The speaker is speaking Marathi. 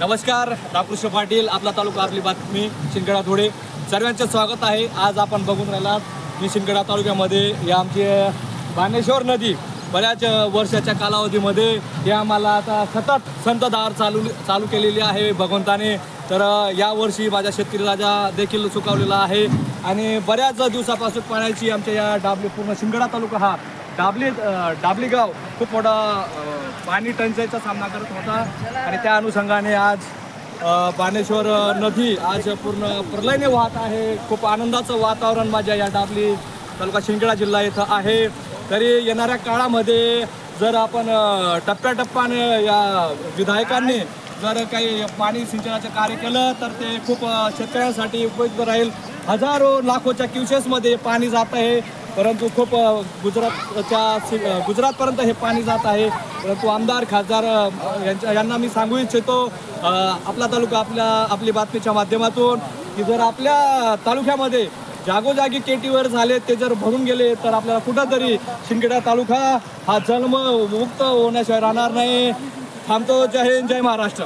नमस्कार, रामकृष्ण पाटील, आपला तालुका आपली बातमी, शिंदखेडा थोडे सर्वांचे स्वागत आहे। आज आपण बघून राहिलात मी शिंदखेडा तालुक्यामध्ये या आमचे बाणेश्वर नदी बऱ्याच वर्षाच्या कालावधीमध्ये हे आम्हाला आता सतत संततधार चालू केलेली आहे भगवंताने। तर यावर्षी माझ्या शेतकरी राजा देखील सुकावलेला आहे आणि बऱ्याच दिवसापासून पाण्याची आमच्या या डाबली पूर्ण शिंदखेडा तालुका हा डाबली गाव खूप मोठा पाणी टंचाईचा सामना करत होता आणि त्या अनुषंगाने आज बाणेश्वर नदी आज पूर्ण प्रलयने वाहत आहे। खूप आनंदाचं वातावरण माझ्या या डाबली तालुका शिंदखेडा जिल्हा इथं आहे। तरी येणाऱ्या काळामध्ये जर आपण टप्प्याटप्प्याने या विधायकांनी जर काही पाणी सिंचनाचं कार्य केलं तर ते खूप शेतकऱ्यांसाठी उपयुक्त राहील। हजारो लाखोच्या क्युसेसमध्ये पाणी जात आहे, परंतु खूप गुजरातपर्यंत हे पाणी जात आहे। परंतु आमदार खासदार यांना मी सांगू इच्छितो आपला तालुका आपली बातमीच्या माध्यमातून की जर आपल्या तालुक्यामध्ये जागोजागी केटीवर झाले ते जर भरून गेले तर आपल्याला कुठंतरी शिंदखेडा तालुका हा जन्ममुक्त होण्याशिवाय राहणार नाही। थांबतो। जय हिंद, जय महाराष्ट्र।